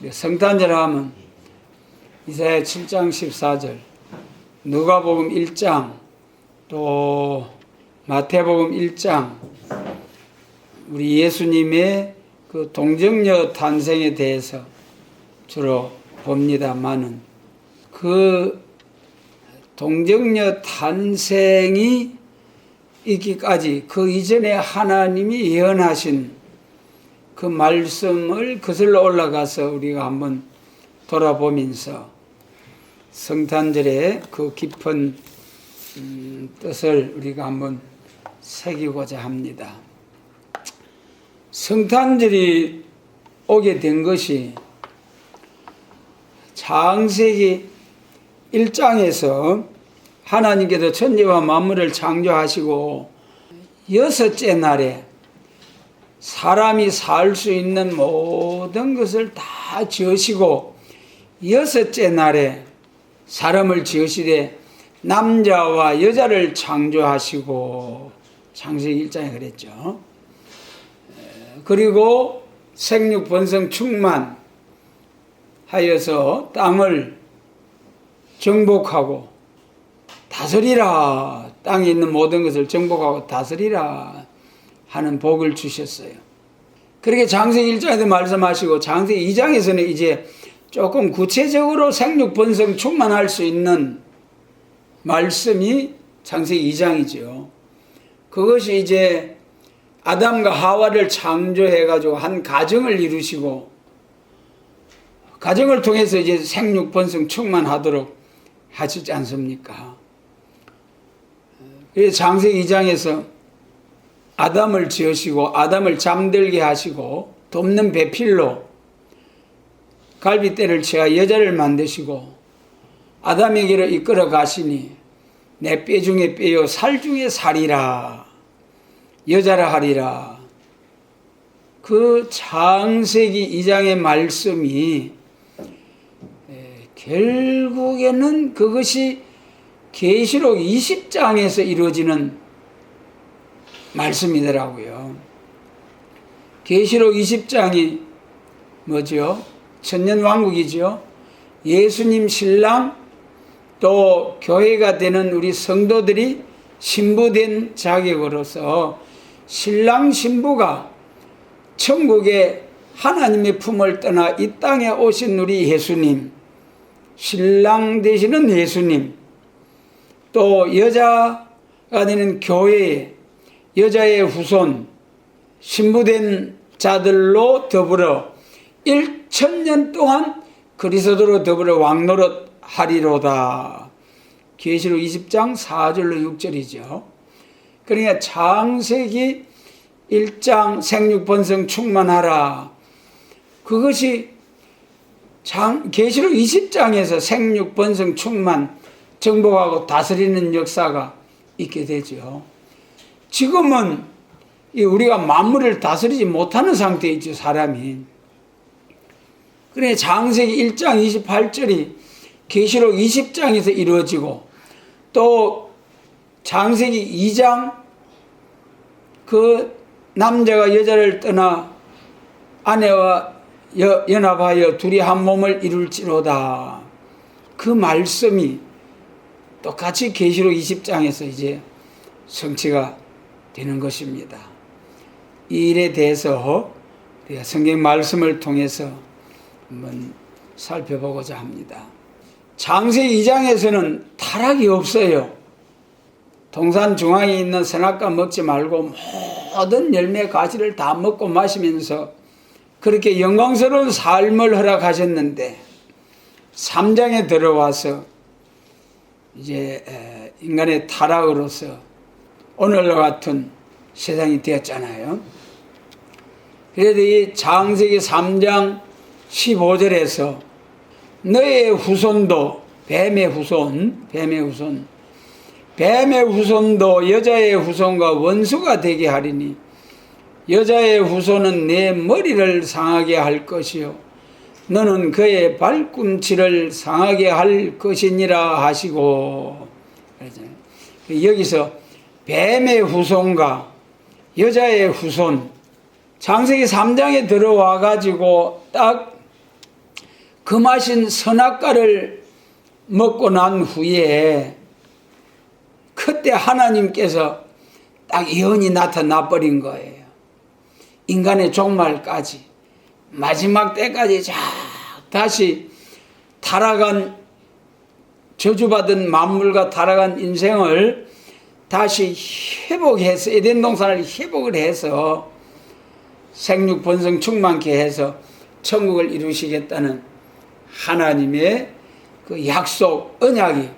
성탄절 하면 이사야 7장 14절, 누가복음 1장, 또 마태복음 1장, 우리 예수님의 그 동정녀 탄생에 대해서 주로 봅니다만은, 그 동정녀 탄생이 있기까지 그 이전에 하나님이 예언하신 그 말씀을 거슬러 올라가서 우리가 한번 돌아보면서 성탄절의 그 깊은 뜻을 우리가 한번 새기고자 합니다. 성탄절이 오게 된 것이 창세기 1장에서 하나님께서 천지와 만물을 창조하시고 여섯째 날에 사람이 살 수 있는 모든 것을 다 지으시고 여섯째 날에 사람을 지으시되 남자와 여자를 창조하시고, 창세기 1장에 그랬죠. 그리고 생육 번성 충만하여서 땅을 정복하고 다스리라, 땅에 있는 모든 것을 정복하고 다스리라 하는 복을 주셨어요. 그렇게 창세기 1장에도 말씀하시고 창세기 2장에서는 이제 조금 구체적으로 생육 번성 충만할 수 있는 말씀이 창세기 2장이죠. 그것이 이제 아담과 하와를 창조해가지고 한 가정을 이루시고, 가정을 통해서 이제 생육 번성 충만하도록 하시지 않습니까? 그래서 창세기 2장에서 아담을 지으시고 아담을 잠들게 하시고 돕는 배필로 갈빗대를 취하 여자를 만드시고 아담에게로 이끌어 가시니 내 뼈 중에 뼈요 살 중에 살이라, 여자라 하리라. 그 창세기 2장의 말씀이 결국에는 그것이 계시록 20장에서 이루어지는 말씀이더라고요. 계시록 20장이 뭐죠? 천년왕국이죠. 예수님 신랑 또 교회가 되는 우리 성도들이 신부된 자격으로서 신랑 신부가 천국의 하나님의 품을 떠나 이 땅에 오신 우리 예수님, 신랑 되시는 예수님, 또 여자가 되는 교회의 여자의 후손, 신부된 자들로 더불어 1000년 동안 그리스도로 더불어 왕노릇 하리로다. 계시록 20장 4절로 6절이죠. 그러니까 창세기 1장 생육 번성 충만하라, 그것이 계시록 20장에서 생육 번성 충만 정복하고 다스리는 역사가 있게 되죠. 지금은 우리가 만물을 다스리지 못하는 상태에 있죠, 사람이. 그래 창세기 1장 28절이 계시록 20장에서 이루어지고, 또 창세기 2장 그 남자가 여자를 떠나 아내와 연합하여 둘이 한 몸을 이룰지로다, 그 말씀이 똑같이 계시록 20장에서 이제 성취가 되는 것입니다. 이 일에 대해서 우리가 성경 말씀을 통해서 한번 살펴보고자 합니다. 창세기 2장에서는 타락이 없어요. 동산 중앙에 있는 선악과 먹지 말고 모든 열매 가지를 다 먹고 마시면서 그렇게 영광스러운 삶을 허락하셨는데, 3장에 들어와서 이제 인간의 타락으로서 오늘과 같은 세상이 되었잖아요. 그래도 이 창세기 3장 15절에서 너의 후손도, 뱀의 후손도 여자의 후손과 원수가 되게 하리니 여자의 후손은 내 머리를 상하게 할 것이요 너는 그의 발꿈치를 상하게 할 것이니라 하시고, 여기서 뱀의 후손과 여자의 후손, 창세기 3장에 들어와 가지고 딱 금하신 선악과를 먹고 난 후에 그때 하나님께서 딱 예언이 나타나 버린 거예요. 인간의 종말까지 마지막 때까지 다시 타락한 저주받은 만물과 타락한 인생을 다시 회복해서 에덴 동산을 회복을 해서 생육 번성 충만케 해서 천국을 이루시겠다는 하나님의 그 약속 언약이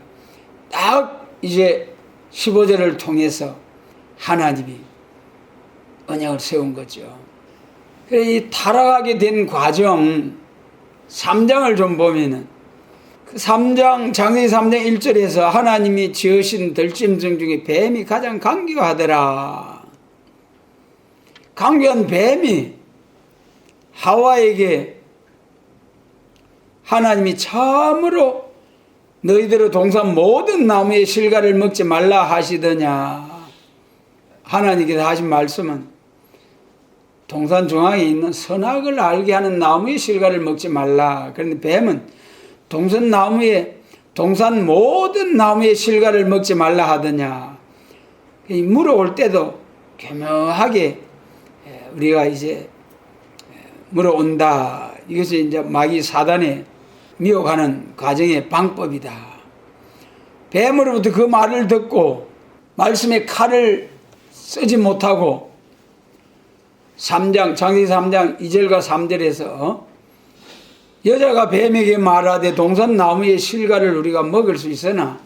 딱 이제 15절을 통해서 하나님이 언약을 세운 거죠. 그래서 이 타락하게 된 과정 3장을 좀 보면은 그 3장 창세기 3장 1절에서 하나님이 지으신 들짐승 중에 뱀이 가장 강교하더라. 강교한 뱀이 하와에게 하나님이 참으로 너희들의 동산 모든 나무의 실과를 먹지 말라 하시더냐. 하나님께서 하신 말씀은 동산 중앙에 있는 선악을 알게 하는 나무의 실과를 먹지 말라. 그런데 뱀은 동산 모든 나무의 실과를 먹지 말라 하더냐. 물어올 때도 교묘하게 우리가 이제 물어온다. 이것이 이제 마귀 사단의 미혹하는 과정의 방법이다. 뱀으로부터 그 말을 듣고 말씀의 칼을 쓰지 못하고 창세기 3장 2절과 3절에서 여자가 뱀에게 말하되 동산 나무의 실과를 우리가 먹을 수 있으나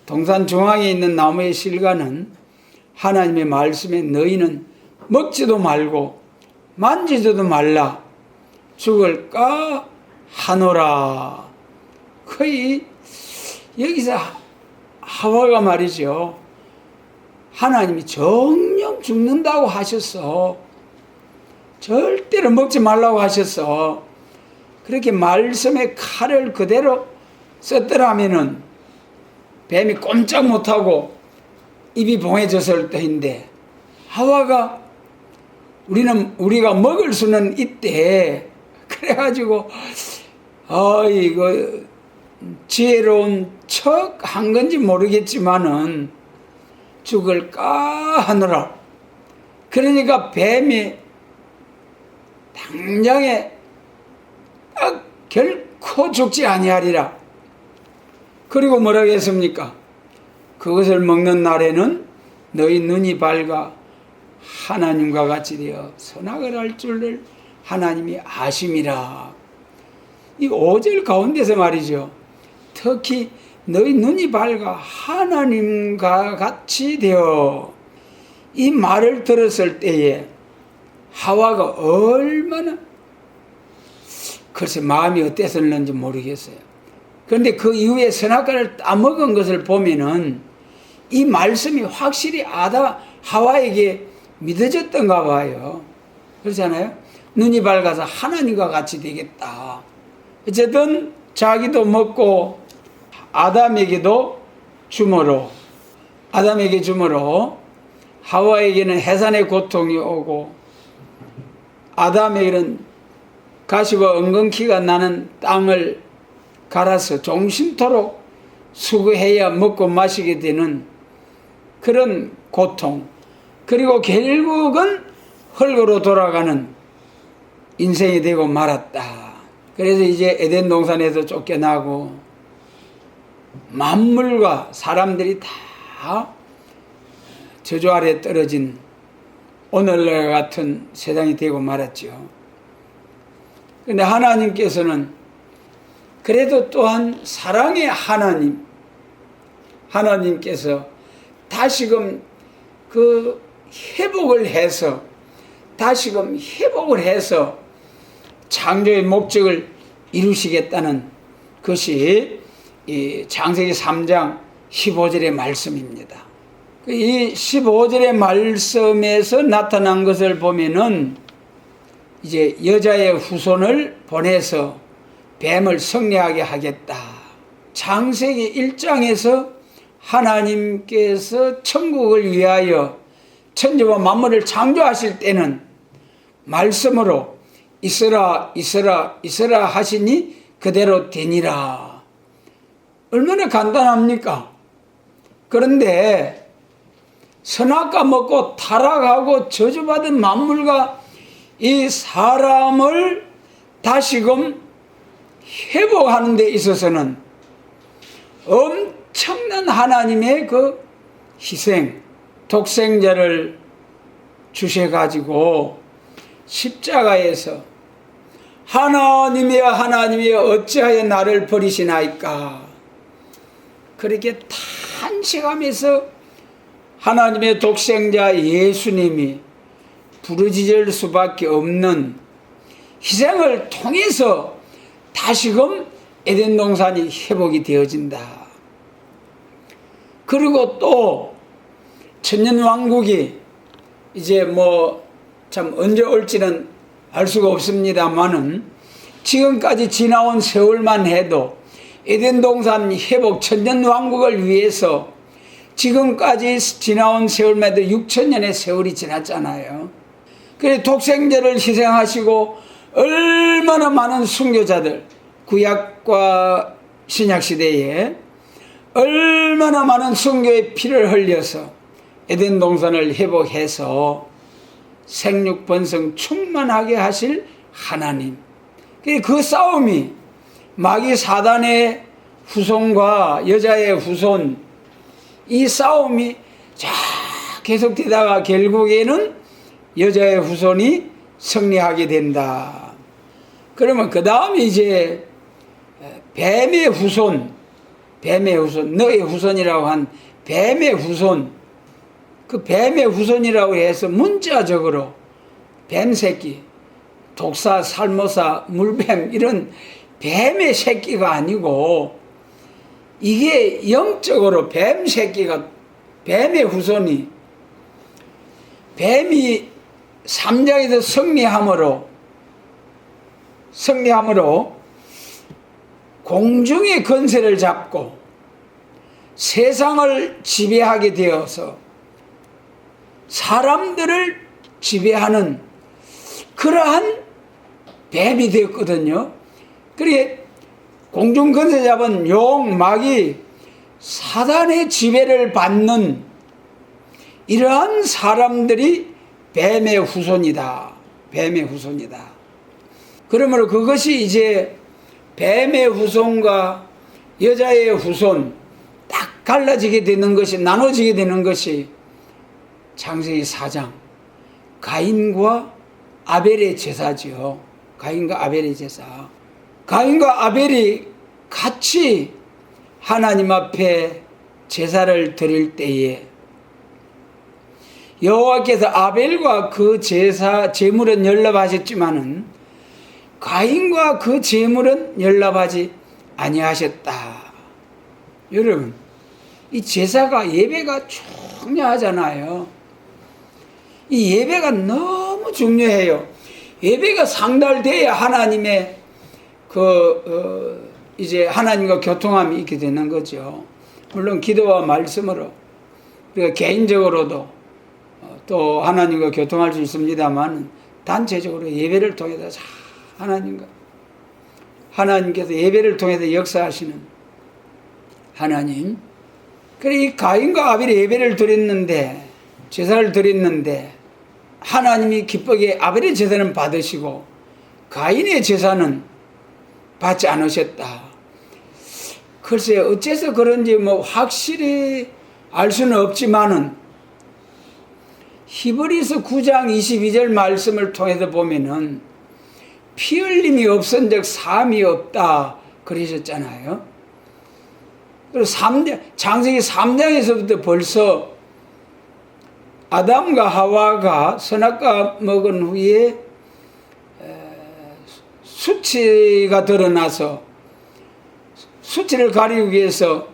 동산 중앙에 있는 나무의 실과는 하나님의 말씀에 너희는 먹지도 말고 만지지도 말라 죽을까 하노라. 거의 여기서 하와가 말이죠. 하나님이 정령 죽는다고 하셨어. 절대로 먹지 말라고 하셨어. 그렇게 말씀의 칼을 그대로 썼더라면은 뱀이 꼼짝 못하고 입이 봉해졌을 때인데 하와가 우리가 먹을 수는 있대. 그래가지고 이거 지혜로운 척 한 건지 모르겠지만은 죽을까 하느라. 그러니까 뱀이 당장에 딱 결코 죽지 아니하리라. 그리고 뭐라고 했습니까? 그것을 먹는 날에는 너희 눈이 밝아 하나님과 같이 되어 선악을 할 줄을 하나님이 아심이라. 이 5절 가운데서 말이죠. 특히 너희 눈이 밝아 하나님과 같이 되어, 이 말을 들었을 때에 하와가 얼마나 글쎄 마음이 어땠었는지 모르겠어요. 그런데 그 이후에 선악과를 따먹은 것을 보면은 이 말씀이 확실히 하와에게 믿어졌던가 봐요. 그렇잖아요. 눈이 밝아서 하나님과 같이 되겠다. 어쨌든 자기도 먹고 아담에게도 주므로 하와에게는 해산의 고통이 오고 아담에게는 가시와 엉겅퀴가 나는 땅을 갈아서 종신토록 수고해야 먹고 마시게 되는 그런 고통, 그리고 결국은 흙으로 돌아가는 인생이 되고 말았다. 그래서 이제 에덴 동산에서 쫓겨나고 만물과 사람들이 다 저주 아래 떨어진 오늘날 같은 세상이 되고 말았죠. 그런데 하나님께서는 그래도 또한 사랑의 하나님께서 다시금 회복을 해서 창조의 목적을 이루시겠다는 것이 이 창세기 3장 15절의 말씀입니다. 이 15절의 말씀에서 나타난 것을 보면은 이제 여자의 후손을 보내서 뱀을 승리하게 하겠다. 창세기 1장에서 하나님께서 천국을 위하여 천지와 만물을 창조하실 때는 말씀으로 있으라 하시니 그대로 되니라. 얼마나 간단합니까? 그런데 선악과 먹고 타락하고 저주받은 만물과 이 사람을 다시금 회복하는 데 있어서는 엄청난 하나님의 그 희생, 독생자를 주셔가지고 십자가에서 하나님이여 하나님이여 어찌하여 나를 버리시나이까, 그렇게 탄식하면서 하나님의 독생자 예수님이 부르짖을 수밖에 없는 희생을 통해서 다시금 에덴 동산이 회복이 되어진다. 그리고 또 천년왕국이 이제 참 언제 올지는 알 수가 없습니다만은 지금까지 지나온 세월만 해도 에덴 동산 회복 천년왕국을 위해서 지금까지 지나온 세월만 해도 6천년의 세월이 지났잖아요. 그래서 독생자를 희생하시고 얼마나 많은 순교자들, 구약과 신약 시대에 얼마나 많은 순교의 피를 흘려서 에덴 동산을 회복해서 생육 번성 충만하게 하실 하나님. 그 싸움이 마귀 사단의 후손과 여자의 후손, 이 싸움이 쫙 계속되다가 결국에는 여자의 후손이 승리하게 된다. 그러면 그 다음에 이제 뱀의 후손, 너의 후손이라고 한 뱀의 후손, 그 뱀의 후손이라고 해서 문자적으로 뱀 새끼, 독사, 살모사, 물뱀 이런 뱀의 새끼가 아니고, 이게 영적으로 뱀 새끼가, 뱀의 후손이 뱀이 3장에서 승리함으로 공중의 권세를 잡고 세상을 지배하게 되어서 사람들을 지배하는 그러한 뱀이 되었거든요. 그리고 공중 권세 잡은 용, 마귀, 사단의 지배를 받는 이러한 사람들이 뱀의 후손이다. 뱀의 후손이다. 그러므로 그것이 이제 뱀의 후손과 여자의 후손 딱 갈라지게 되는 것이, 나눠지게 되는 것이 창세기 4장 가인과 아벨의 제사죠. 가인과 아벨의 제사. 가인과 아벨이 같이 하나님 앞에 제사를 드릴 때에 여호와께서 아벨과 그 제물은 연락하셨지만은 가인과 그 제물은 연락하지 아니하셨다. 여러분, 이 제사가, 예배가 중요하잖아요. 이 예배가 너무 중요해요. 예배가 상달돼야 하나님의 이제 하나님과 교통함이 있게 되는 거죠. 물론 기도와 말씀으로, 우리가 개인적으로도 또 하나님과 교통할 수 있습니다만, 단체적으로 예배를 통해서 하나님께서 예배를 통해서 역사하시는 하나님. 그래, 이 가인과 아벨이 예배를 드렸는데, 제사를 드렸는데, 하나님이 기쁘게 아벨의 제사는 받으시고 가인의 제사는 받지 않으셨다. 글쎄 어째서 그런지 확실히 알 수는 없지만은 히브리서 9장 22절 말씀을 통해서 보면은 피 흘림이 없은 적 사함이 없다 그러셨잖아요. 그리고 창세기 3장에서부터 벌써 아담과 하와가 선악과 먹은 후에 수치가 드러나서 수치를 가리기 위해서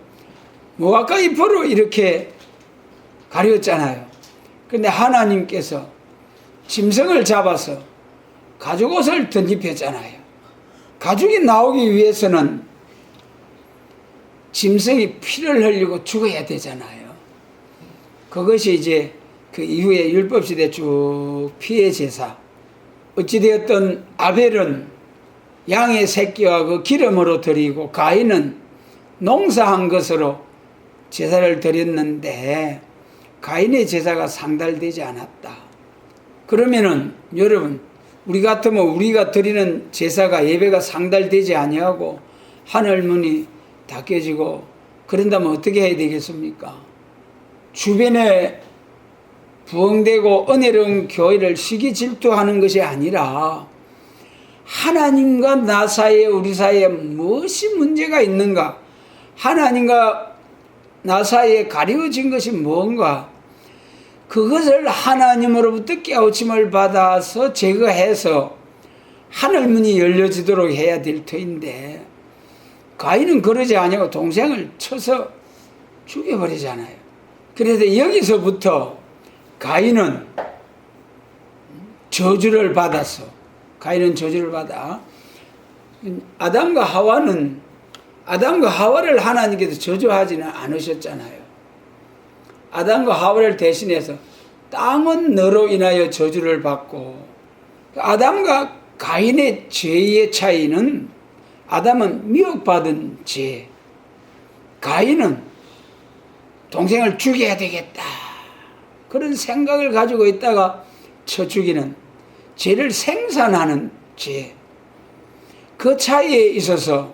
무화과 잎으로 이렇게 가렸잖아요. 그런데 하나님께서 짐승을 잡아서 가죽옷을 덧입혔잖아요. 가죽이 나오기 위해서는 짐승이 피를 흘리고 죽어야 되잖아요. 그것이 이제 그 이후에 율법시대 쭉 피의 제사. 어찌되었든 아벨은 양의 새끼와 그 기름으로 드리고 가인은 농사한 것으로 제사를 드렸는데 가인의 제사가 상달되지 않았다. 그러면은 여러분, 우리 같으면 우리가 드리는 제사가 예배가 상달되지 아니하고 하늘문이 닫혀지고 그런다면 어떻게 해야 되겠습니까? 주변에 부흥되고 은혜로운 교회를 시기 질투하는 것이 아니라 하나님과 나 사이에, 우리 사이에 무엇이 문제가 있는가, 하나님과 나 사이에 가려진 것이 뭔가, 그것을 하나님으로부터 깨우침을 받아서 제거해서 하늘문이 열려지도록 해야 될 터인데, 가인은 그러지 아니하고 동생을 쳐서 죽여버리잖아요. 그래서 여기서부터 가인은 저주를 받았어. 가인은 저주를 받아. 아담과 하와를 하나님께서 저주하지는 않으셨잖아요. 아담과 하와를 대신해서 땅은 너로 인하여 저주를 받고, 아담과 가인의 죄의 차이는 아담은 미혹받은 죄, 가인은 동생을 죽여야 되겠다 그런 생각을 가지고 있다가 쳐 죽이는 죄를 생산하는 죄, 그 차이에 있어서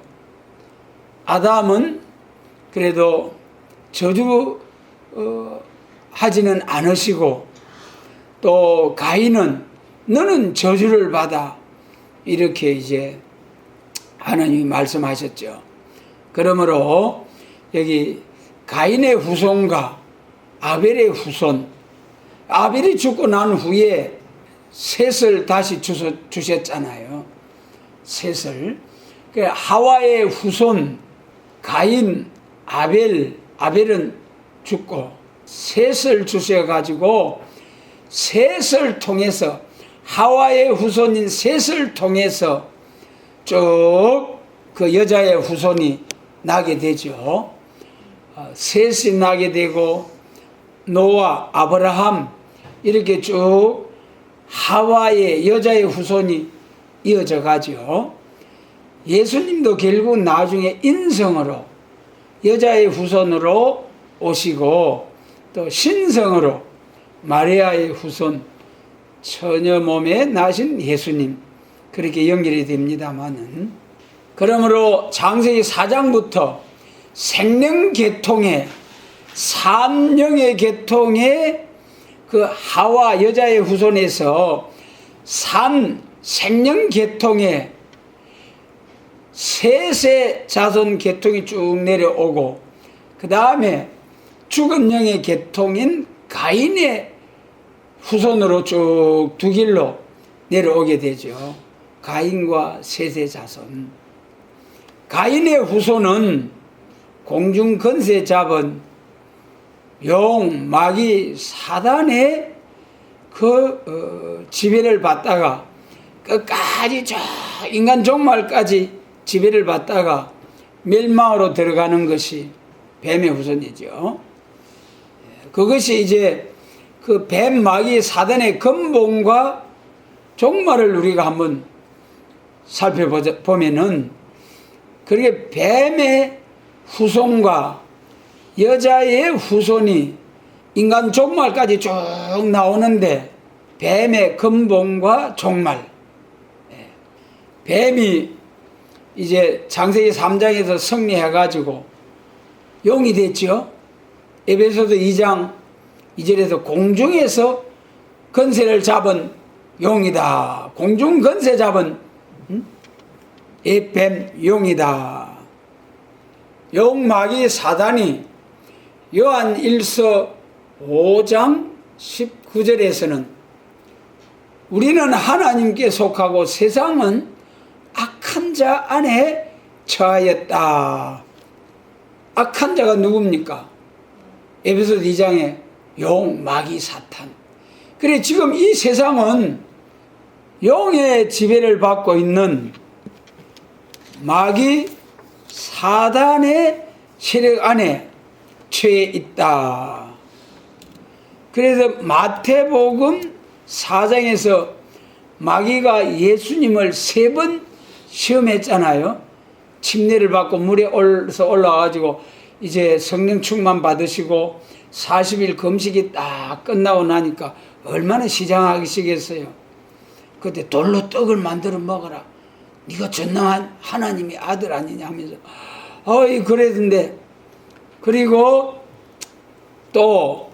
아담은 그래도 저주하지는 않으시고, 또 가인은 너는 저주를 받아, 이렇게 이제 하나님이 말씀하셨죠. 그러므로 여기 가인의 후손과 아벨의 후손, 아벨이 죽고 난 후에 셋을 다시 주셨잖아요. 셋을. 하와의 후손 가인, 아벨은 죽고 셋을 주셔가지고 셋을 통해서, 하와의 후손인 셋을 통해서 쭉 그 여자의 후손이 나게 되죠. 셋이 나게 되고 노아, 아브라함 이렇게 쭉 하와의 여자의 후손이 이어져 가죠. 예수님도 결국 나중에 인성으로 여자의 후손으로 오시고, 또 신성으로 마리아의 후손 처녀 몸에 나신 예수님, 그렇게 연결이 됩니다마는, 그러므로 창세기 4장부터 생명계통의, 삼령의 계통의 그 하와 여자의 후손에서 생명계통의 셋의 자손 계통이 쭉 내려오고, 그 다음에 죽은 영의 계통인 가인의 후손으로 쭉 두 길로 내려오게 되죠. 가인과 셋의 자손. 가인의 후손은 공중 권세 잡은 용, 마귀, 사단의 그 지배를 받다가 끝까지 저 인간 종말까지 지배를 받다가 멸망으로 들어가는 것이 뱀의 후손이죠. 그것이 이제 그 뱀, 마귀, 사단의 근본과 종말을 우리가 한번 살펴보면은, 그렇게 뱀의 후손과 여자의 후손이 인간 종말까지 쭉 나오는데, 뱀의 근본과 종말, 뱀이 이제 창세기 3장에서 승리해가지고 용이 됐죠. 에베소서 2장 2절에서 공중에서 권세를 잡은 용이다. 공중 권세 잡은 뱀 용이다. 용, 마귀, 사단이 요한 1서 5장 19절에서는 우리는 하나님께 속하고 세상은 악한 자 안에 처하였다. 악한 자가 누굽니까? 에베소 2장에 용, 마귀, 사탄. 그래, 지금 이 세상은 용의 지배를 받고 있는 마귀, 사단의 세력 안에 처해 있다. 그래서 마태복음 4장에서 마귀가 예수님을 3번 시험했잖아요. 침례를 받고 물에 올라와가지고 이제 성령 충만 받으시고 40일 금식이 딱 끝나고 나니까 얼마나 시장하시겠어요. 그때 돌로 떡을 만들어 먹어라. 네가 전능한 하나님의 아들 아니냐 하면서 어이 그랬는데, 그리고 또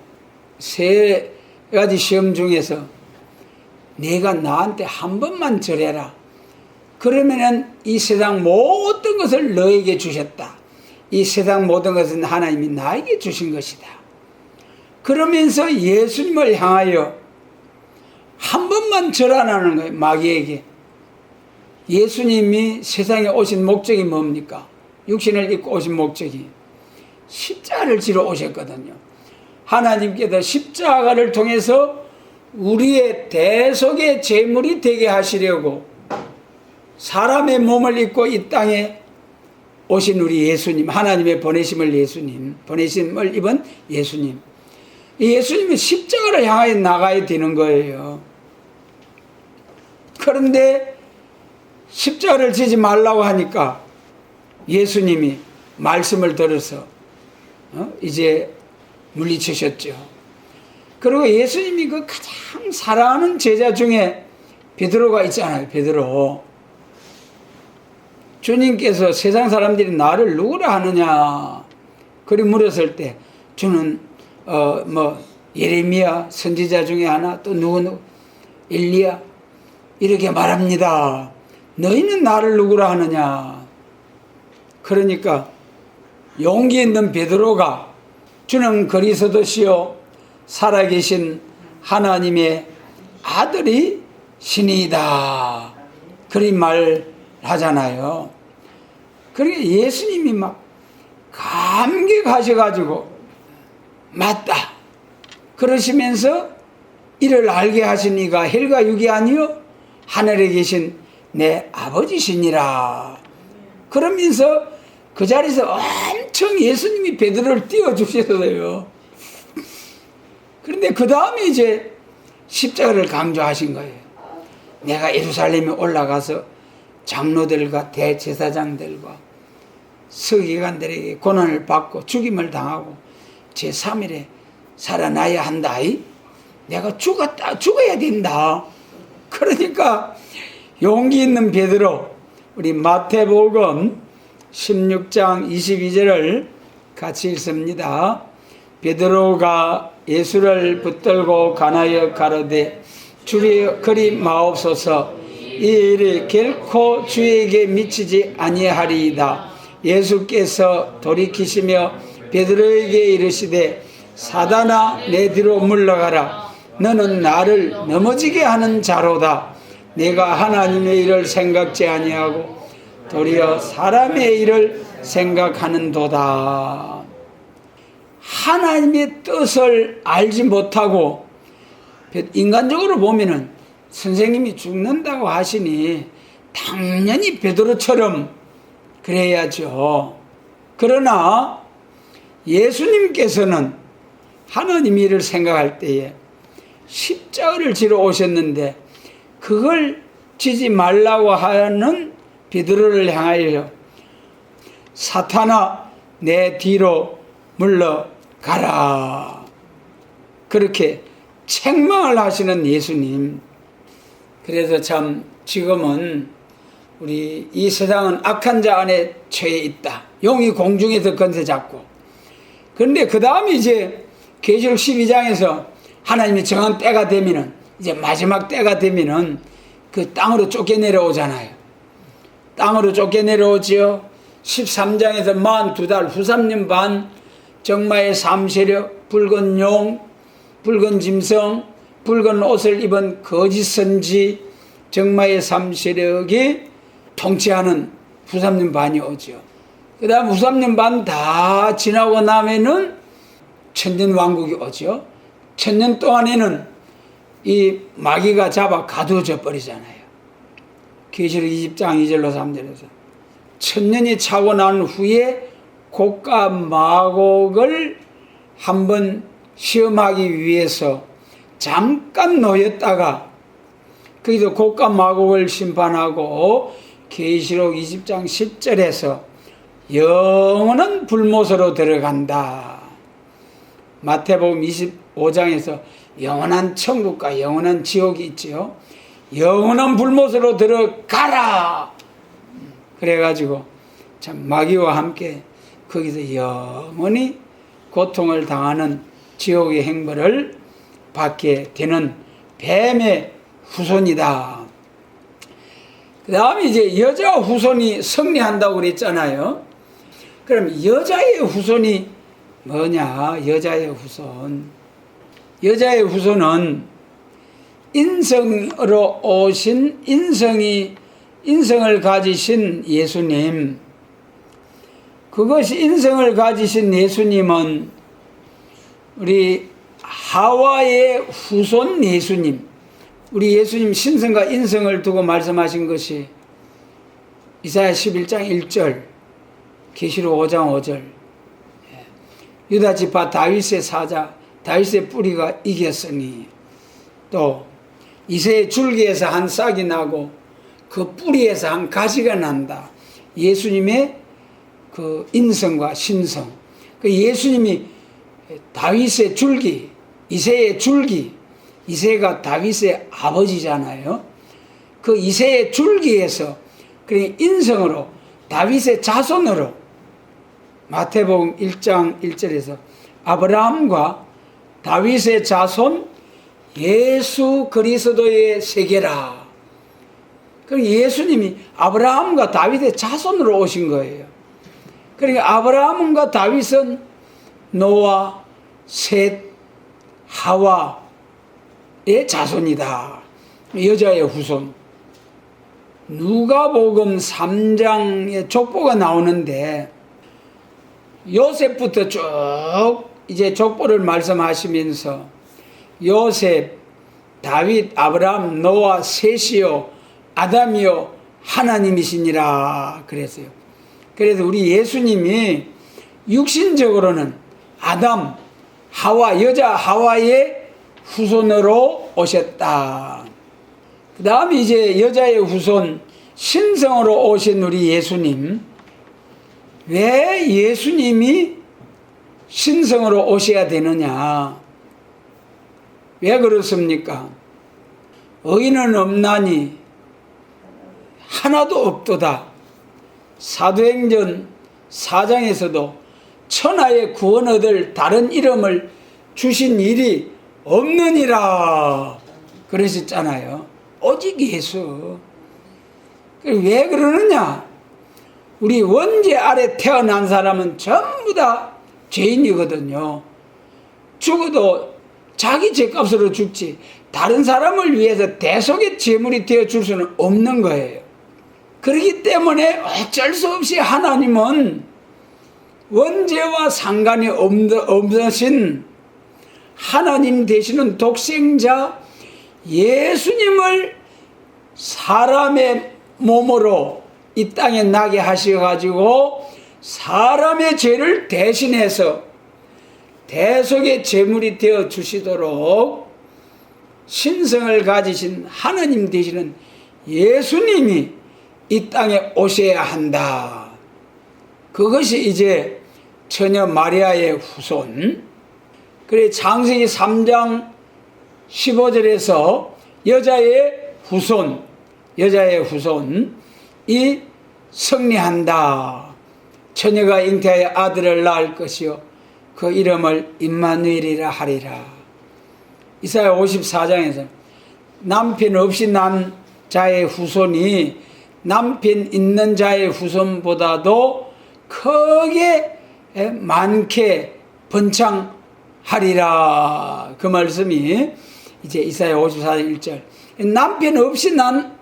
세 가지 시험 중에서 내가 나한테 한 번만 절해라. 그러면은 이 세상 모든 것을 너에게 주셨다. 이 세상 모든 것은 하나님이 나에게 주신 것이다. 그러면서 예수님을 향하여 한 번만 절하라는 거예요. 마귀에게. 예수님이 세상에 오신 목적이 뭡니까? 육신을 입고 오신 목적이 십자가를 지러 오셨거든요. 하나님께서 십자가를 통해서 우리의 대속의 제물이 되게 하시려고 사람의 몸을 입고 이 땅에 오신 우리 예수님, 하나님의 보내심을 입은 예수님. 이 예수님은 십자가를 향하여 나가야 되는 거예요. 그런데 십자가를 지지 말라고 하니까 예수님이 말씀을 들어서 이제 물리치셨죠. 그리고 예수님이 그 가장 사랑하는 제자 중에 베드로가 있잖아요. 베드로. 주님께서 세상 사람들이 나를 누구라 하느냐 그리 물었을 때 주는 예레미야 선지자 중에 하나, 또 누구 엘리야 이렇게 말합니다. 너희는 나를 누구라 하느냐. 그러니까 용기 있는 베드로가 주는 그리스도시요 살아계신 하나님의 아들이 신이다 그리 말하잖아요. 그러니까 예수님이 막 감격하셔가지고 맞다 그러시면서 이를 알게 하신 이가 헬과 육이 아니요 하늘에 계신 내 아버지시니라. 그러면서 그 자리에서 엄청 예수님이 베드로를 띄워주셨어요. 그런데 그 다음에 이제 십자가를 강조하신 거예요. 내가 예루살렘에 올라가서 장로들과 대제사장들과 서기관들에게 고난을 받고 죽임을 당하고 제3일에 살아나야 한다. 내가 죽어야 된다. 그러니까 용기 있는 베드로, 우리 마태복음 16장 22절을 같이 읽습니다. 베드로가 예수를 붙들고 가나여 가로되 주여 그리 마옵소서, 이 일이 결코 주에게 미치지 아니하리이다. 예수께서 돌이키시며 베드로에게 이르시되 사단아 내 뒤로 물러가라. 너는 나를 넘어지게 하는 자로다. 내가 하나님의 일을 생각지 아니하고 도리어 사람의 일을 생각하는도다. 하나님의 뜻을 알지 못하고 인간적으로 보면은 선생님이 죽는다고 하시니 당연히 베드로처럼 그래야죠. 그러나 예수님께서는 하나님 일을 생각할 때에 십자가를 지러 오셨는데 그걸 지지 말라고 하는 베드로를 향하여 사탄아 내 뒤로 물러가라. 그렇게 책망을 하시는 예수님. 그래서 참 지금은 우리 이 세상은 악한 자 안에 처해 있다. 용이 공중에서 건세 잡고. 그런데 그 다음에 이제 계시록 12장에서 하나님이 정한 때가 되면은, 이제 마지막 때가 되면은 그 땅으로 쫓겨내려오잖아요. 땅으로 쫓겨내려오지요. 13장에서 42달 후 3년 반 정마의 3세력, 붉은 용, 붉은 짐승, 붉은 옷을 입은 거짓 선지, 정마의 3세력이 통치하는 후 3년 반이 오죠. 그 다음 후 3년 반 다 지나고 나면은 천년왕국이 오죠. 천년 동안에는 이 마귀가 잡아 가두어져 버리잖아요. 계시록 20장 2절로 3절에서 천년이 차고 난 후에 곡과 마곡을 한번 시험하기 위해서 잠깐 놓였다가 거기서 곡과 마곡을 심판하고 계시록 20장 10절에서 영원한 불못으로 들어간다. 마태복음 25장에서 영원한 천국과 영원한 지옥이 있지요. 영원한 불못으로 들어가라. 그래가지고 참 마귀와 함께 거기서 영원히 고통을 당하는 지옥의 행벌을 받게 되는 뱀의 후손이다. 그 다음에 이제 여자 후손이 승리한다고 그랬잖아요. 그럼 여자의 후손이 뭐냐? 여자의 후손. 여자의 후손은 인성으로 오신 인성을 가지신 예수님. 그것이 인성을 가지신 예수님은 우리 하와의 후손 예수님. 우리 예수님 신성과 인성을 두고 말씀하신 것이 이사야 11장 1절, 계시록 5장 5절. 유다 지파 다윗의 사자, 다윗의 뿌리가 이겼으니, 또 이새의 줄기에서 한 싹이 나고 그 뿌리에서 한 가지가 난다. 예수님의 그 인성과 신성. 그 예수님이 다윗의 줄기, 이새의 줄기, 이새가 다윗의 아버지잖아요. 그 이새의 줄기에서, 그러니까 인성으로, 다윗의 자손으로, 마태복음 1장 1절에서 아브라함과 다윗의 자손 예수 그리스도의 세계라. 그러니까 예수님이 아브라함과 다윗의 자손으로 오신 거예요. 그러니까 아브라함과 다윗은 노아, 셋, 하와의 자손이다. 여자의 후손. 누가복음 3장에 족보가 나오는데 요셉부터 쭉 이제 족보를 말씀하시면서 요셉, 다윗, 아브라함, 노아, 셋이요 아담이요 하나님이시니라 그랬어요. 그래서 우리 예수님이 육신적으로는 아담, 하와, 여자 하와의 후손으로 오셨다. 그 다음에 이제 여자의 후손 신성으로 오신 우리 예수님. 왜 예수님이 신성으로 오셔야 되느냐? 왜 그렇습니까? 의인은 없나니 하나도 없도다. 사도행전 4장에서도 천하의 구원 얻을 다른 이름을 주신 일이 없느니라 그러셨잖아요. 오직 예수. 왜 그러느냐? 우리 원죄 아래 태어난 사람은 전부 다 죄인이거든요. 죽어도 자기 죄값으로 죽지 다른 사람을 위해서 대속의 제물이 되어줄 수는 없는 거예요. 그렇기 때문에 어쩔 수 없이 하나님은 원죄와 상관이 없으신 하나님 되시는 독생자 예수님을 사람의 몸으로 이 땅에 나게 하셔가지고 사람의 죄를 대신해서 대속의 제물이 되어 주시도록 신성을 가지신 하나님 되시는 예수님이 이 땅에 오셔야 한다. 그것이 이제 처녀 마리아의 후손. 그래 창세기 3장 15절에서 여자의 후손이 승리한다. 처녀가 잉태하여 아들을 낳을 것이요 그 이름을 임마누엘이라 하리라. 이사야 54장에서 남편 없이 난 자의 후손이 남편 있는 자의 후손보다도 크게 많게 번창하리라. 그 말씀이 이제 이사야 54장 1절. 남편 없이 난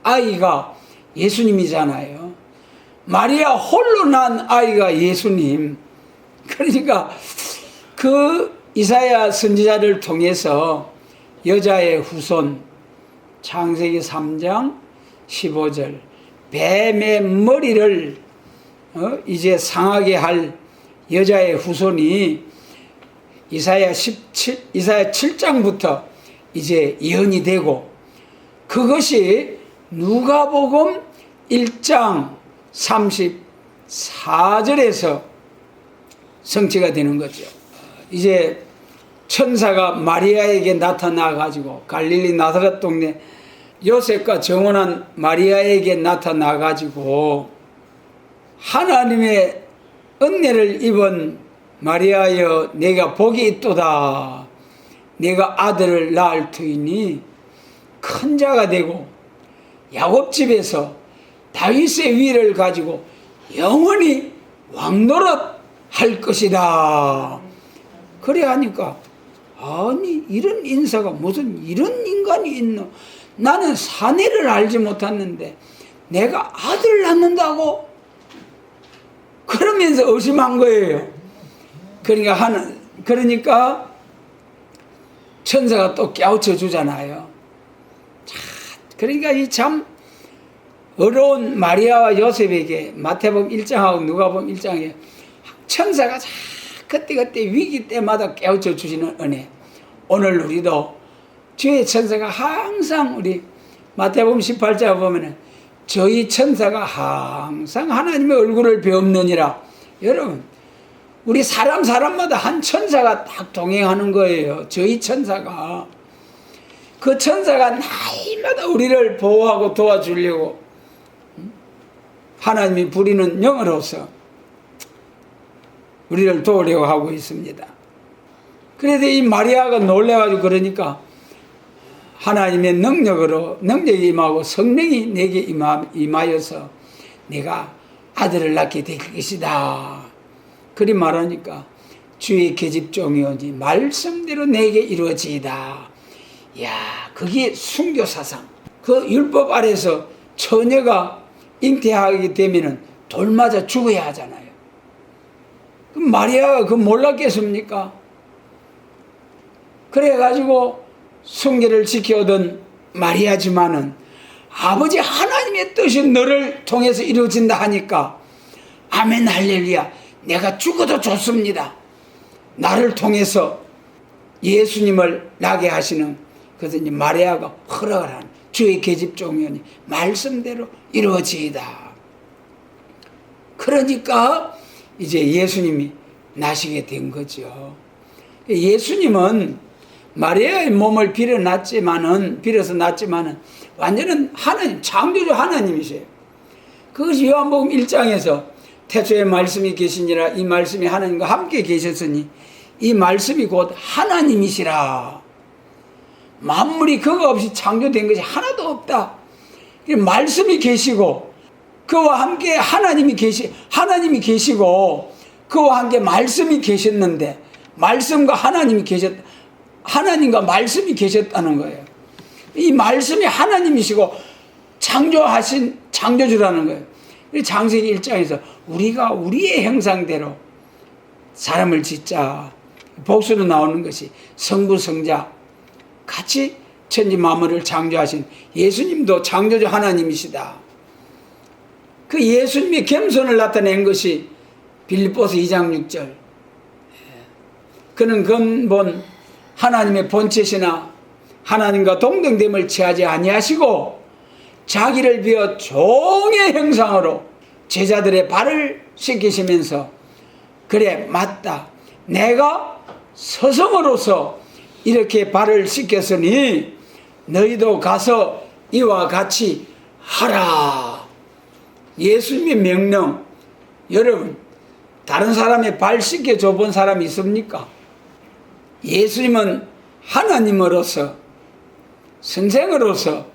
아이가 예수님이잖아요. 마리아 홀로 난 아이가 예수님. 그러니까 그 이사야 선지자를 통해서 여자의 후손 창세기 3장 15절 뱀의 머리를 이제 상하게 할 여자의 후손이 이사야 7장부터 이제 예언이 되고 그것이 누가복음 1장 34절에서 성취가 되는 거죠. 이제 천사가 마리아에게 나타나 가지고 갈릴리 나사렛 동네 요셉과 정혼한 마리아에게 나타나 가지고 하나님의 은혜를 입은 마리아여 내가 복이 있도다. 내가 아들을 낳을 터이니 큰 자가 되고 야곱 집에서 다윗의 위를 가지고 영원히 왕노릇 할 것이다. 그래 하니까 아니 이런 인사가 무슨 이런 인간이 있노. 나는 사내를 알지 못했는데 내가 아들을 낳는다고? 그러면서 의심한 거예요. 그러니까 천사가 또 깨우쳐 주잖아요. 그러니까 이 참 어려운 마리아와 요셉에게 마태복음 1장하고 누가복음 1장에 천사가 그때그때 위기 때마다 깨우쳐 주시는 은혜. 오늘 우리도 주의 천사가 항상 우리 마태복음 18장 보면은 저희 천사가 항상 하나님의 얼굴을 배웁느니라. 여러분 우리 사람마다 한 천사가 딱 동행하는 거예요. 저희 천사가. 그 천사가 날마다 우리를 보호하고 도와주려고 하나님이 부리는 영으로서 우리를 도우려고 하고 있습니다. 그래서 이 마리아가 놀래가지고 그러니까 하나님의 능력이 임하고 성령이 내게 임하여서 내가 아들을 낳게 될 것이다. 그리 말하니까 주의 계집종이 오니 말씀대로 내게 이루어지이다. 이야, 그게 순교사상. 그 율법 아래서 처녀가 잉태하게 되면은 돌 맞아 죽어야 하잖아요. 그럼 마리아가 그 몰랐겠습니까? 그래가지고 순교를 지켜오던 마리아지만은 아버지 하나님의 뜻이 너를 통해서 이루어진다 하니까 아멘 할렐루야. 내가 죽어도 좋습니다. 나를 통해서 예수님을 나게 하시는 그래서 이제 마리아가 허락을 하는 주의 계집종이오니 말씀대로 이루어지이다. 그러니까 이제 예수님이 나시게 된 거죠. 예수님은 마리아의 몸을 빌어서 낳지만은 완전한 하나님, 창조주 하나님이세요. 그것이 요한복음 1장에서 태초에 말씀이 계시니라 이 말씀이 하나님과 함께 계셨으니 이 말씀이 곧 하나님이시라. 만물이 그거 없이 창조된 것이 하나도 없다. 말씀이 계시고 그와 함께 하나님이 계시고 그와 함께 말씀이 계셨는데 말씀과 하나님과 말씀이 계셨다는 거예요. 이 말씀이 하나님이시고 창조하신 창조주라는 거예요. 창세기 1장에서 우리가 우리의 형상대로 사람을 짓자. 복수로 나오는 것이 성부 성자 같이 천지 만물을 창조하신 예수님도 창조주 하나님이시다. 그 예수님의 겸손을 나타낸 것이 빌립보서 2장 6절. 그는 근본 하나님의 본체시나 하나님과 동등됨을 취하지 아니하시고 자기를 비워 종의 형상으로 제자들의 발을 씻기시면서 그래 맞다. 내가 스승으로서 이렇게 발을 씻겼으니 너희도 가서 이와 같이 하라. 예수님의 명령. 여러분 다른 사람의 발 씻겨줘 본 사람이 있습니까? 예수님은 하나님으로서 선생으로서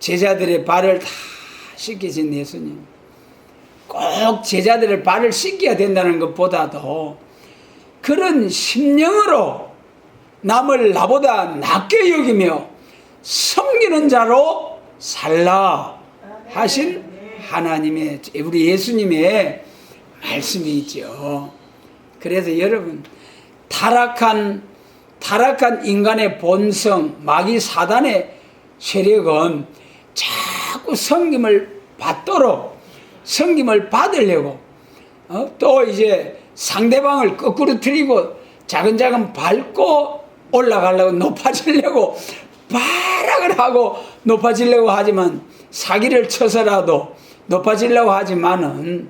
제자들의 발을 다 씻기신 예수님. 꼭 제자들의 발을 씻겨야 된다는 것보다도 그런 심령으로 남을 나보다 낮게 여기며 섬기는 자로 살라 하신 하나님의 우리 예수님의 말씀이 있죠. 그래서 여러분 타락한 인간의 본성 마귀 사단의 세력은 자꾸 섬김을 받으려고 또 이제 상대방을 거꾸로 틀리고 작은 밟고 올라가려고 높아지려고 발악을 하고 높아지려고 하지만, 사기를 쳐서라도 높아지려고 하지만은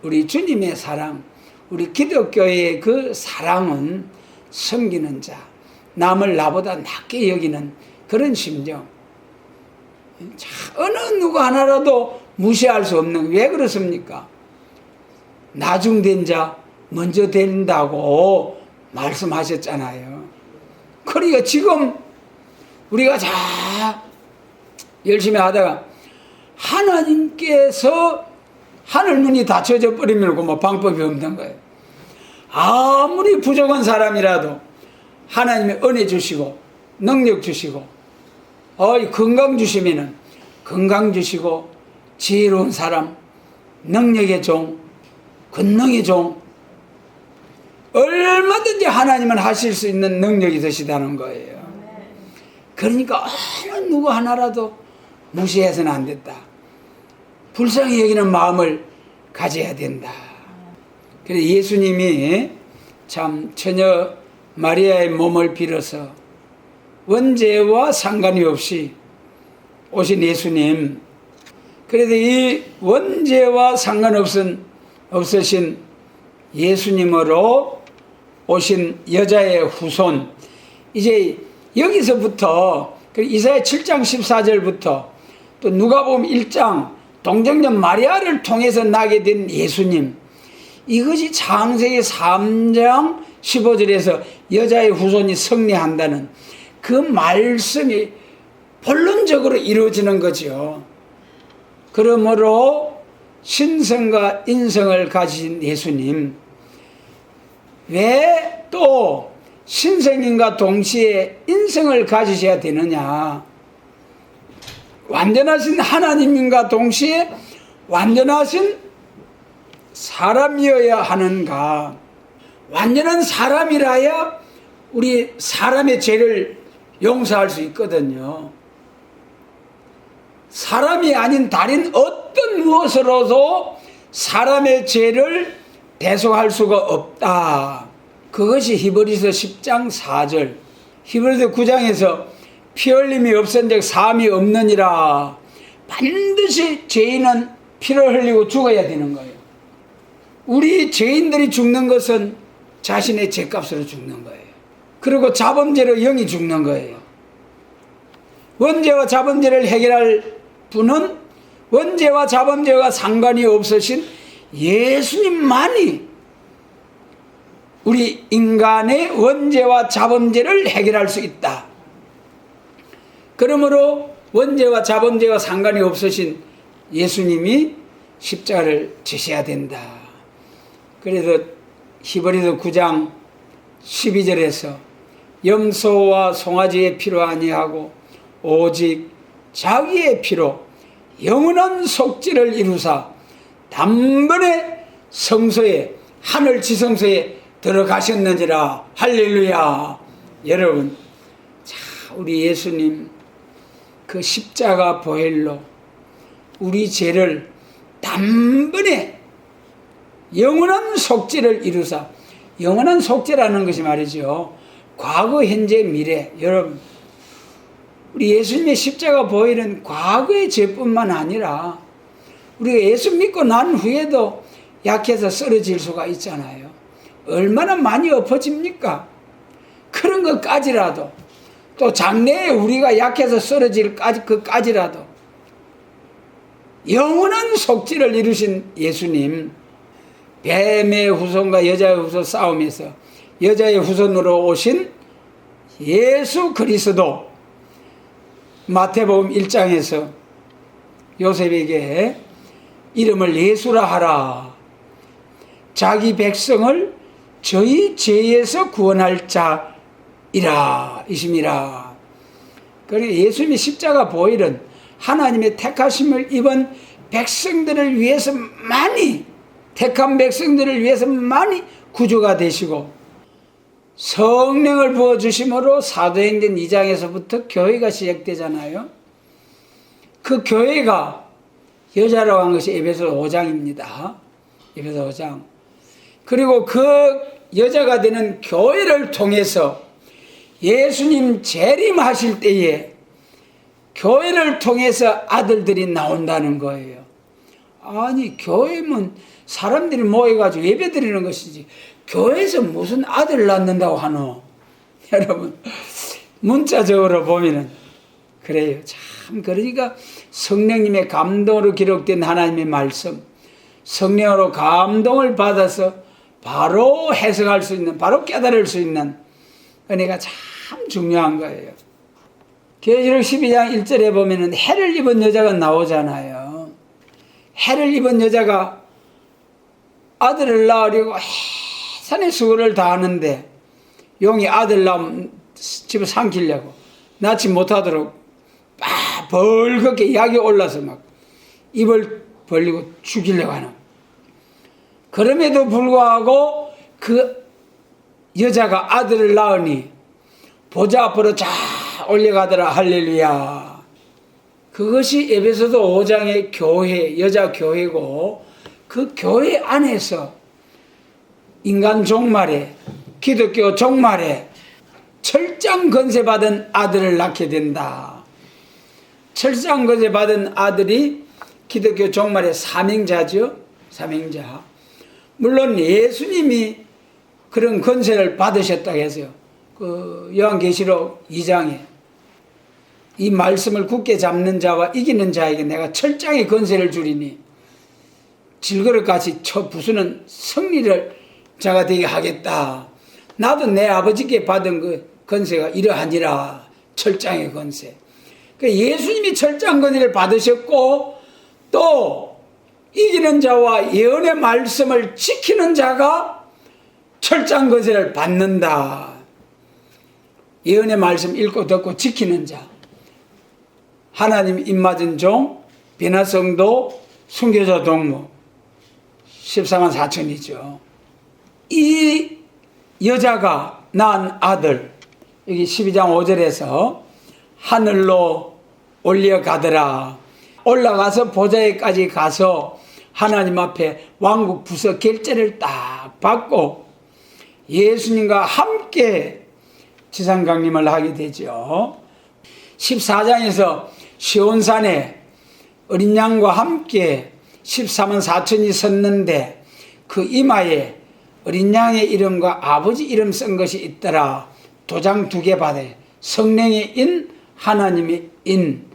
우리 주님의 사랑, 우리 기독교의 그 사랑은 섬기는 자, 남을 나보다 낮게 여기는 그런 심정. 어느 누구 하나라도 무시할 수 없는, 왜 그렇습니까? 나중된 자 먼저 된다고 말씀하셨잖아요. 그러니까 지금 우리가 열심히 하다가 하나님께서 하늘 문이 닫혀져 버리면 뭐 방법이 없는 거예요. 아무리 부족한 사람이라도 하나님이 은혜 주시고 능력 주시고 건강 주시면은 건강 주시고, 지혜로운 사람, 능력의 종, 권능의 종, 얼마든지 하나님은 하실 수 있는 능력이 있으시다는 거예요. 그러니까 어느 누구 하나라도 무시해서는 안 된다. 불쌍히 여기는 마음을 가져야 된다. 그래서 예수님이 참 처녀 마리아의 몸을 빌어서 원죄와 상관이 없이 오신 예수님, 그래도 이 원죄와 상관없으신 예수님으로 오신 여자의 후손, 이제 여기서부터 이사야 7장 14절부터 또 누가복음 1장 동정녀 마리아를 통해서 나게 된 예수님, 이것이 창세기 3장 15절에서 여자의 후손이 승리한다는 그 말씀이 본론적으로 이루어지는 거죠. 그러므로 신성과 인성을 가지신 예수님, 왜 또 신성인과 동시에 인성을 가지셔야 되느냐? 완전하신 하나님인과 동시에 완전하신 사람이어야 하는가? 완전한 사람이라야 우리 사람의 죄를 용서할 수 있거든요. 사람이 아닌 다른 어떤 무엇으로도 사람의 죄를 대속할 수가 없다. 그것이 히브리서 10장 4절, 히브리서 9장에서 피 흘림이 없은즉 사함이 없느니라. 반드시 죄인은 피를 흘리고 죽어야 되는 거예요. 우리 죄인들이 죽는 것은 자신의 죄값으로 죽는 거예요. 그리고 자범죄로 영이 죽는 거예요. 원죄와 자범죄를 해결할 분은 원죄와 자범죄와 상관이 없으신 예수님만이 우리 인간의 원죄와 자범죄를 해결할 수 있다. 그러므로 원죄와 자범죄와 상관이 없으신 예수님이 십자가를 지셔야 된다. 그래서 히브리서 9장 12절에서 염소와 송아지의 피로 아니하고 오직 자기의 피로 영원한 속죄를 이루사 단번에 성소에, 하늘 지성소에 들어가셨느니라. 할렐루야. 여러분, 우리 예수님 그 십자가 보혈로 우리 죄를 단번에 영원한 속죄를 이루사, 영원한 속죄라는 것이 말이죠, 과거, 현재, 미래. 여러분, 우리 예수님의 십자가 보혈은 과거의 죄뿐만 아니라 우리가 예수 믿고 난 후에도 약해서 쓰러질 수가 있잖아요. 얼마나 많이 엎어집니까? 그런 것까지라도, 또 장래에 우리가 약해서 쓰러질 그까지라도 영원한 속죄를 이루신 예수님, 뱀의 후손과 여자의 후손 싸움에서 여자의 후손으로 오신 예수 그리스도, 마태복음 1장에서 요셉에게 이름을 예수라 하라. 자기 백성을 저희 죄에서 구원할 자이라, 이심이라. 그러니까 예수님의 십자가 보혈은 하나님의 택하심을 입은 백성들을 위해서만이, 택한 백성들을 위해서만이 구주가 되시고, 성령을 부어주심으로 사도행전 2장에서부터 교회가 시작되잖아요. 그 교회가 여자라고 한 것이 에베소 5장입니다. 에베소 5장. 그리고 그 여자가 되는 교회를 통해서 예수님 재림하실 때에 교회를 통해서 아들들이 나온다는 거예요. 아니, 교회면 사람들이 모여가지고 예배 드리는 것이지 교회에서 무슨 아들 낳는다고 하노? 여러분, 문자적으로 보면은 그래요. 참, 그러니까 성령님의 감동으로 기록된 하나님의 말씀, 성령으로 감동을 받아서 바로 해석할 수 있는, 바로 깨달을 수 있는 은혜가 참 중요한 거예요. 계시록 12장 1절에 보면은 해를 입은 여자가 나오잖아요. 해를 입은 여자가 아들을 낳으려고 해산의 수고를 다하는데 용이 아들 낳으면 집에 삼키려고 낳지 못하도록 막 벌겋게 약이 올라서 막 입을 벌리고 죽이려고 하는. 그럼에도 불구하고 그 여자가 아들을 낳으니 보좌 앞으로 쫙 올려가더라. 할렐루야. 그것이 에베소서 5장의 교회, 여자 교회고, 그 교회 안에서 인간 종말에, 기독교 종말에 철장 건세 받은 아들을 낳게 된다. 철장 건세 받은 아들이 기독교 종말의 사명자죠. 사명자. 물론 예수님이 그런 건세를 받으셨다고 해서요. 그 요한계시록 2장에 이 말씀을 굳게 잡는 자와 이기는 자에게 내가 철장의 건세를 주리니 질그릇같이 쳐 부수는 승리를 자가 되게 하겠다. 나도 내 아버지께 받은 그 건세가 이러하니라. 철장의 건세. 예수님이 철장 건세를 받으셨고 또 이기는 자와 예언의 말씀을 지키는 자가 철장 건세를 받는다. 예언의 말씀 읽고 듣고 지키는 자, 하나님 입맞은 종, 비나성도, 순교자 동무, 14만 4천이죠. 이 여자가 낳은 아들, 여기 12장 5절에서 하늘로 올려가더라. 올라가서 보좌에까지 가서 하나님 앞에 왕국 부서 결제를 딱 받고 예수님과 함께 지상강림을 하게 되죠. 14장에서 시온산에 어린 양과 함께 14만 4천이 섰는데 그 이마에 어린 양의 이름과 아버지 이름 쓴 것이 있더라. 도장 2개 받아 성령의 인, 하나님의 인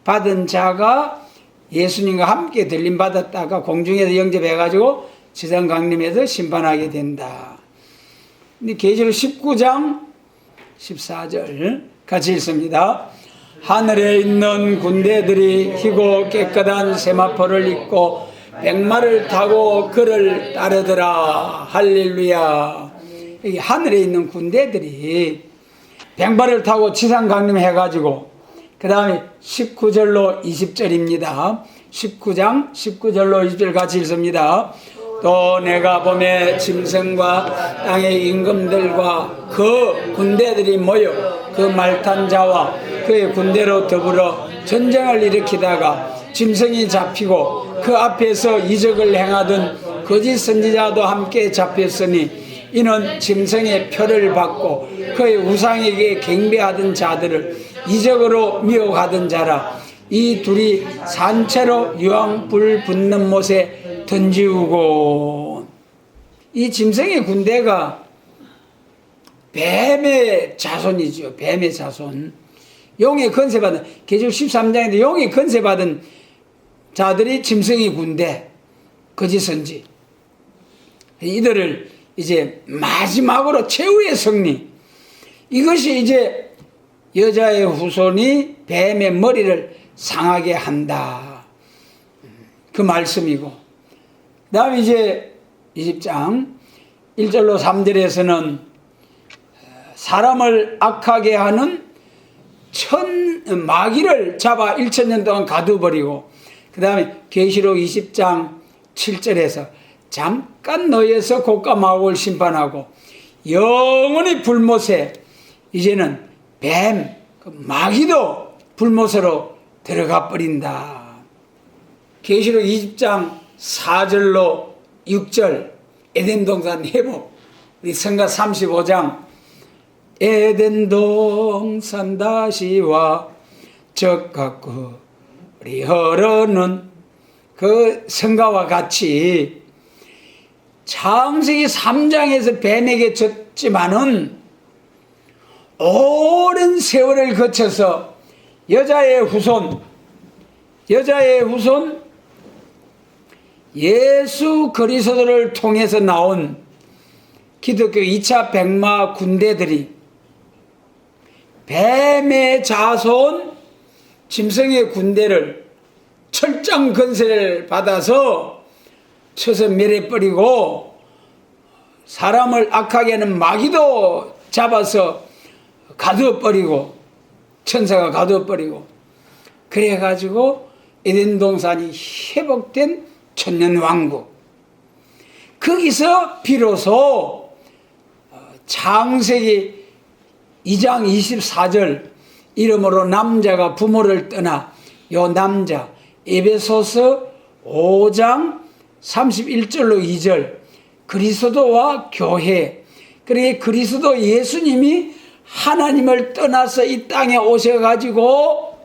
받은 자가 예수님과 함께 들림 받았다가 공중에서 영접해가지고 지상 강림에서 심판하게 된다. 근데 계시록 19장 14절 같이 읽습니다. 하늘에 있는 군대들이 희고 깨끗한 세마포를 입고 백마를 타고 그를 따르더라. 할렐루야. 여기 하늘에 있는 군대들이 백마를 타고 지상 강림해가지고 그 다음에 19절로 20절입니다. 19장 19절로 20절 같이 읽습니다. 또 내가 봄에 짐승과 땅의 임금들과 그 군대들이 모여 그 말탄 자와 그의 군대로 더불어 전쟁을 일으키다가 짐승이 잡히고 그 앞에서 이적을 행하던 거짓 선지자도 함께 잡혔으니 이는 짐승의 표를 받고 그의 우상에게 경배하던 자들을 이적으로 미혹하던 자라. 이 둘이 산채로 유황불 붙는 못에 던지우고. 이 짐승의 군대가 뱀의 자손이죠. 뱀의 자손. 용의 건세받은, 계시록 13장인데 용의 건세받은 자들이 짐승의 군대, 거짓 선지. 이들을 이제 마지막으로 최후의 승리. 이것이 이제 여자의 후손이 뱀의 머리를 상하게 한다. 그 말씀이고. 그 다음에 이제 20장 1절로 3절에서는 사람을 악하게 하는 마귀를 잡아 1000년 동안 가두어버리고, 그 다음에 계시록 20장 7절에서 잠깐 너희에서 곡과 마곡을 심판하고 영원히 불못에 이제는 뱀, 마귀도 불못으로 들어가 버린다. 계시록 20장 4절로 6절 에덴 동산 회복, 우리 성가 35장 에덴 동산 다시와 적 같고 우리 흐르는 그 성가와 같이 창세기 3장에서 뱀에게 졌지만은 오랜 세월을 거쳐서 여자의 후손 예수 그리스도를 통해서 나온 기독교 2차 백마 군대들이 뱀의 자손 짐승의 군대를 철장 건세를 받아서 쳐서 멸해버리고 사람을 악하게 하는 마귀도 잡아서 가두어버리고 천사가 가두어버리고 그래가지고 에덴 동산이 회복된 천년왕국, 거기서 비로소 창세기 2장 24절 이름으로 남자가 부모를 떠나 요 남자, 에베소서 5장 31절로 2절 그리스도와 교회, 그러게 그리스도 예수님이 하나님을 떠나서 이 땅에 오셔가지고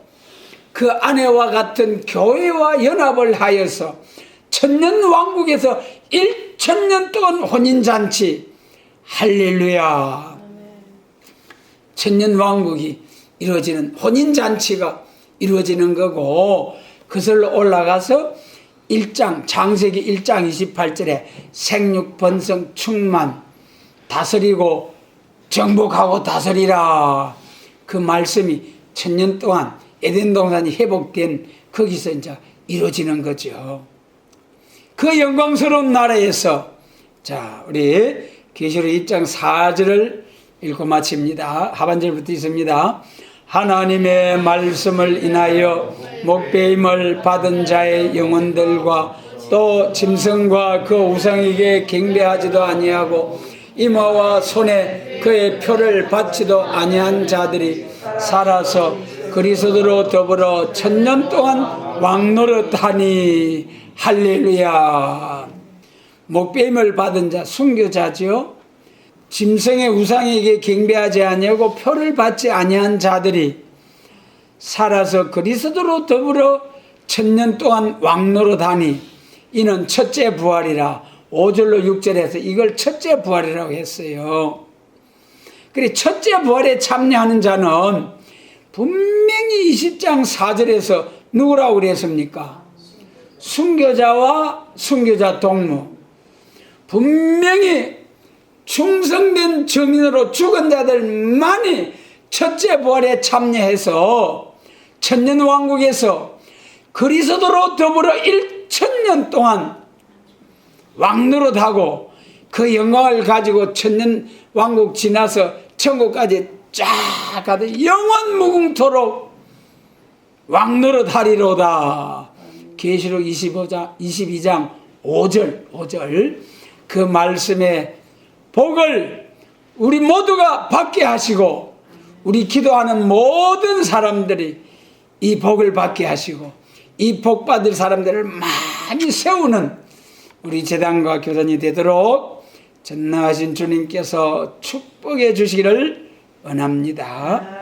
그 아내와 같은 교회와 연합을 하여서 천년왕국에서 1000년 동안 혼인잔치, 할렐루야. 천년왕국이 이루어지는, 혼인잔치가 이루어지는 거고, 그슬로 올라가서 1장, 창세기 1장 28절에 생육 번성 충만 다스리고 정복하고 다스리라, 그 말씀이 천년 동안 에덴 동산이 회복된 거기서 이제 이루어지는 거죠. 그 영광스러운 나라에서, 자, 우리 계시록 1장 4절을 읽고 마칩니다. 하반절부터 있습니다. 하나님의 말씀을 인하여 목배임을 받은 자의 영혼들과 또 짐승과 그 우상에게 경배하지도 아니하고 이마와 손에 그의 표를 받지도 아니한 자들이 살아서 그리스도로 더불어 천년 동안 왕노릇하니, 할렐루야. 목배임을 받은 자, 순교자지요. 짐승의 우상에게 경배하지 아니하고 표를 받지 아니한 자들이 살아서 그리스도로 더불어 천년 동안 왕노릇하니, 이는 첫째 부활이라. 5절로 6절에서 이걸 첫째 부활이라고 했어요. 그래, 첫째 부활에 참여하는 자는 분명히 20장 4절에서 누구라고 그랬습니까? 순교자와 순교자 동무. 분명히 충성된 증인으로 죽은 자들만이 첫째 부활에 참여해서 천년왕국에서 그리스도로 더불어 1000년 동안 왕노릇하고 그 영광을 가지고 천년왕국 지나서 천국까지 쫙 가도 영원 무궁토록 왕노릇하리로다. 계시록 22장 5절 그 말씀의 복을 우리 모두가 받게 하시고, 우리 기도하는 모든 사람들이 이 복을 받게 하시고, 이 복 받을 사람들을 많이 세우는 우리 제단과 교단이 되도록 전능하신 주님께서 축복해 주시기를 원합니다.